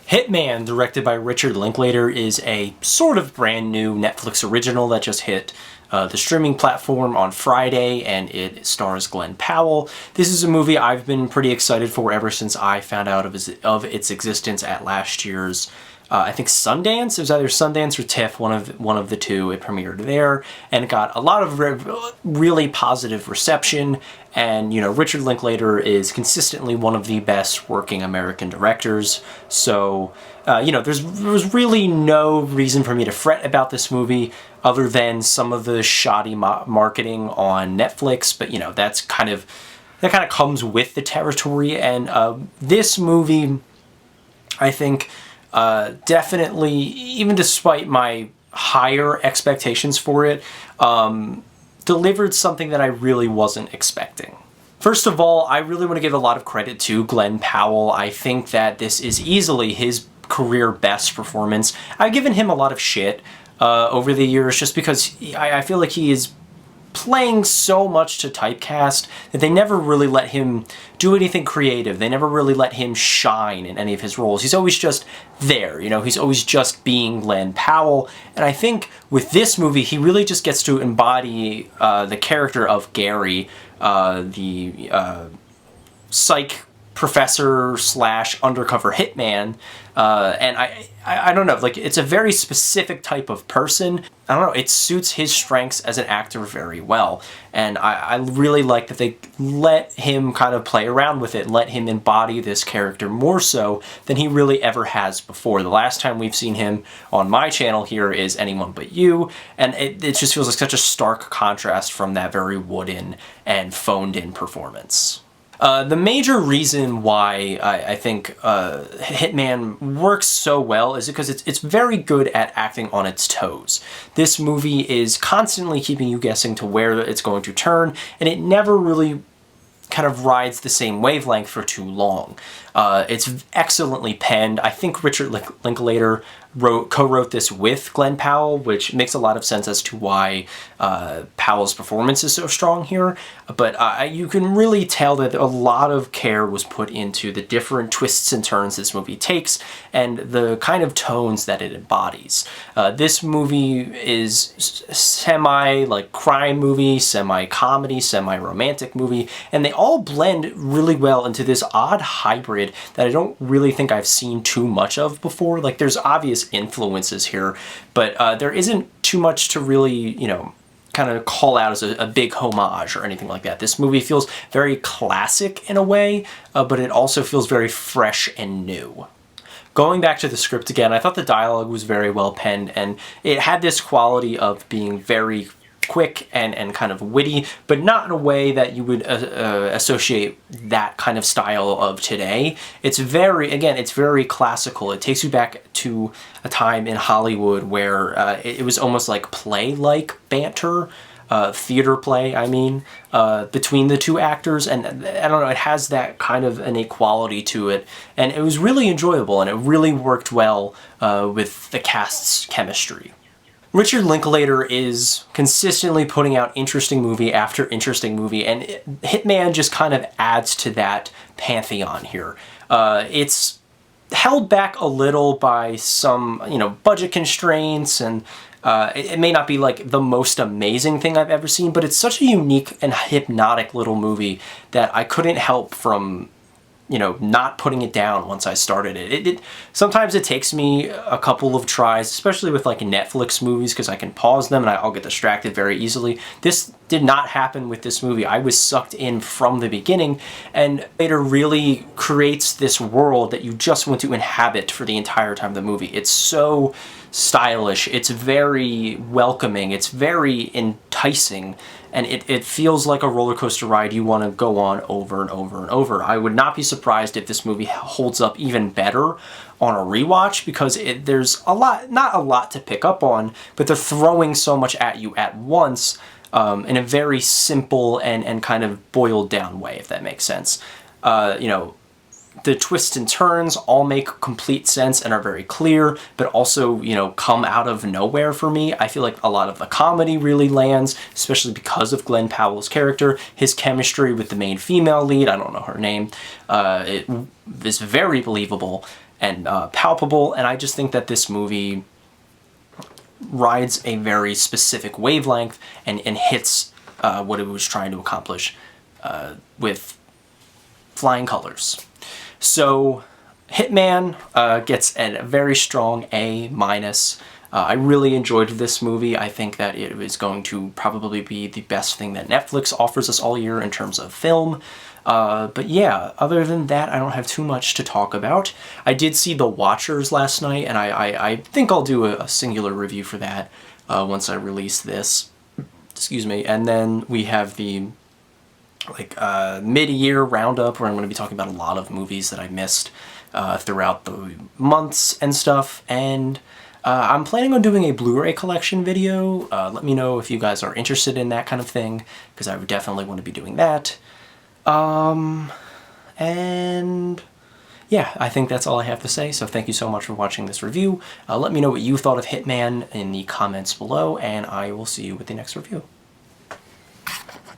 Hitman, directed by Richard Linklater, is a sort of brand new Netflix original that just hit the streaming platform on Friday, and it stars Glenn Powell. This is a movie I've been pretty excited for ever since I found out of its existence at last year's I think Sundance. It was either Sundance or TIFF, one of the two. It premiered there, and it got a lot of really positive reception. And Richard Linklater is consistently one of the best working American directors. So there was really no reason for me to fret about this movie, other than some of the shoddy marketing on Netflix. But that kind of comes with the territory. And this movie, I think, definitely, even despite my higher expectations for it, delivered something that I really wasn't expecting. First of all, I really want to give a lot of credit to Glenn Powell. I think that this is easily his career best performance. I've given him a lot of shit over the years just because I feel like he is playing so much to typecast that they never really let him do anything creative. They never really let him shine in any of his roles. He's always just there, he's always just being Glenn Powell. And I think with this movie, he really just gets to embody the character of Gary, the psych professor / undercover hitman, and I don't know, like, it's a very specific type of person. I don't know, it suits his strengths as an actor very well, and I really like that they let him kind of play around with it, let him embody this character more so than he really ever has before. The last time we've seen him on my channel here is Anyone But You, and it just feels like such a stark contrast from that very wooden and phoned-in performance. The major reason why I think Hitman works so well is because it's very good at acting on its toes. This movie is constantly keeping you guessing to where it's going to turn, and it never really kind of rides the same wavelength for too long. It's excellently penned. I think Richard Linklater co-wrote this with Glenn Powell, which makes a lot of sense as to why Powell's performance is so strong here. But you can really tell that a lot of care was put into the different twists and turns this movie takes and the kind of tones that it embodies. This movie is semi-like crime movie, semi-comedy, semi-romantic movie, and they all blend really well into this odd hybrid that I don't really think I've seen too much of before. Like, there's obvious influences here, but there isn't too much to really, kind of call out as a big homage or anything like that. This movie feels very classic in a way, but it also feels very fresh and new. Going back to the script again, I thought the dialogue was very well penned, and it had this quality of being very quick and kind of witty, but not in a way that you would associate that kind of style of today. It's very classical. It takes you back to a time in Hollywood where it was almost like play-like banter, theater play, between the two actors, and I don't know, it has that kind of innate quality to it, and it was really enjoyable, and it really worked well with the cast's chemistry. Richard Linklater is consistently putting out interesting movie after interesting movie, and Hitman just kind of adds to that pantheon here. It's held back a little by some, budget constraints, and it may not be like the most amazing thing I've ever seen, but it's such a unique and hypnotic little movie that I couldn't help from not putting it down once I started it. Sometimes it takes me a couple of tries, especially with like Netflix movies, because I can pause them and I'll get distracted very easily. This did not happen with this movie. I was sucked in from the beginning, and later really creates this world that you just want to inhabit for the entire time of the movie. It's so stylish, it's very welcoming, it's very enticing, and it feels like a roller coaster ride you want to go on over and over and over. I would not be surprised if this movie holds up even better on a rewatch, because there's not a lot to pick up on, but they're throwing so much at you at once in a very simple and kind of boiled down way, if that makes sense. The twists and turns all make complete sense and are very clear, but also, come out of nowhere for me. I feel like a lot of the comedy really lands, especially because of Glenn Powell's character. His chemistry with the main female lead, I don't know her name, it is very believable. and palpable, and I just think that this movie rides a very specific wavelength and hits what it was trying to accomplish with flying colors. So Hitman gets a very strong A-. I really enjoyed this movie. I think that it is going to probably be the best thing that Netflix offers us all year in terms of film. But yeah, other than that, I don't have too much to talk about. I did see The Watchers last night, and I think I'll do a singular review for that once I release this. Excuse me. And then we have the mid-year roundup where I'm going to be talking about a lot of movies that I missed throughout the months and stuff. And I'm planning on doing a Blu-ray collection video. Let me know if you guys are interested in that kind of thing, because I would definitely want to be doing that. And yeah, I think that's all I have to say, so thank you so much for watching this review. Let me know what you thought of Hitman in the comments below, and I will see you with the next review.